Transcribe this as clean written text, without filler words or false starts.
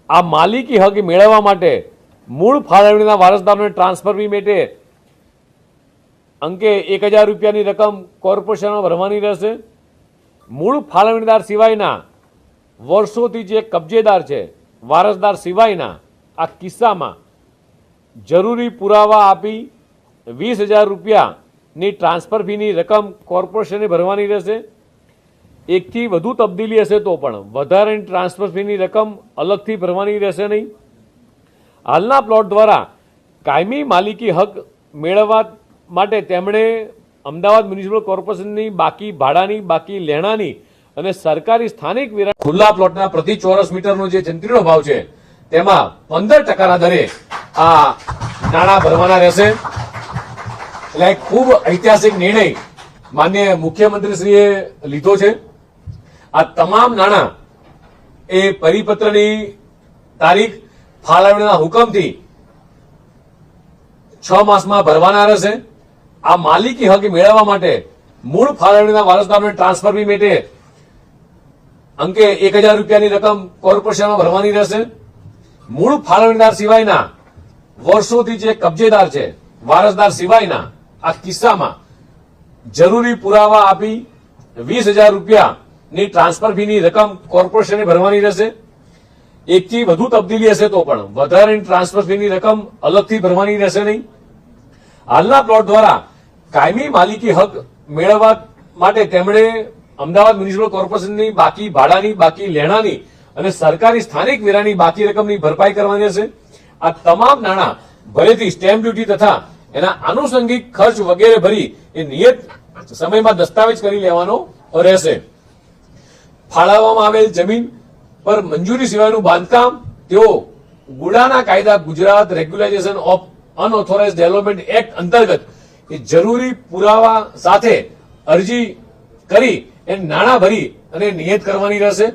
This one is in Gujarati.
આ માલિકી હક મેળવવા માટે મૂળ ફાળવણીના વારસદારોને ટ્રાન્સફર ફી માટે અંકે 1000 રૂપિયાની રકમ કોર્પોરેશનમાં ભરવાની રહેશે। મૂળ ફાળવણીદાર સિવાયના વર્ષોથી જે કબજેદાર છે વારસદાર સિવાયના આ કિસ્સામાં જરૂરી પુરાવા આપી 20,000 રૂપિયાની ટ્રાન્સફર ફીની રકમ કોર્પોરેશને ભરવાની રહેશે। એકથી વધુ તબદીલી હશે તો પણ વધારાની ટ્રાન્સફર ફીની રકમ અલગથી ભરવાની રહેશે નહીં। હાલના પ્લોટ દ્વારા કાયમી માલિકી હક મેળવવા માટે તેમણે અમદાવાદ મ્યુનિસિપલ કોર્પોરેશનની બાકી ભાડાની, બાકી લેણાની અને સરકારી સ્થાનિક વેરા ખુલ્લા પ્લોટના પ્રતિ ચોરસ મીટરનો જે જંત્રીનો ભાવ છે તેમાં 15% દરે આ નાણાં ભરવાના રહેશે। એટલે ખૂબ ઐતિહાસિક નિર્ણય માનનીય મુખ્યમંત્રીશ્રીએ લીધો છે। આ તમામ નાણાં એ પરિપત્રની તારીખ ફાળવણીના હુકમથી 6 માસમાં ભરવાના રહેશે। આ માલિકી હક મેળવવા માટે મૂળ ફાળવણીના વારસદારોને ટ્રાન્સફર ફી માટે અંકે 1000 રૂપિયાની રકમ કોર્પોરેશનમાં ભરવાની રહેશે। મૂળ ફાળવણીદાર સિવાયના વર્ષોથી જે કબજેદાર છે વારસદાર સિવાયના આ કિસ્સામાં જરૂરી પુરાવા આપી 20,000 રૂપિયાની ટ્રાન્સફર ફીની રકમ કોર્પોરેશને ભરવાની રહેશે। એકથી વધુ તબદીલી હશે તો પણ વધારાની ટ્રાન્સફર ફીની રકમ અલગથી ભરવાની રહેશે નહીં। હાલના પ્લોટ દ્વારા કાયમી માલિકી હક મેળવવા માટે તેમણે અમદાવાદ મ્યુનિસિપલ કોર્પોરેશનની બાકી ભાડાની, બાકી લેણાની અને સરકારી સ્થાનિક વેરાની બાકી રકમની ભરપાઈ કરવાની રહેશે। આ તમામ નાણાં ભરેથી સ્ટેમ્પ ડ્યુટી તથા એના આનુષંગિક ખર્ચ વગેરે ભરી એ નિયત સમયમાં દસ્તાવેજ કરી લેવાનો રહેશે। ફાળવવામાં આવેલ જમીન પર મંજૂરી સિવાયનું બાંધકામ તેઓ ગુડાના કાયદા Gujarat regularisation of unauthorise development act અંતર્ગત એ જરૂરી પુરાવા સાથે અરજી કરી એ નાણાં ભરી અને નિયત કરવાની રહેશે।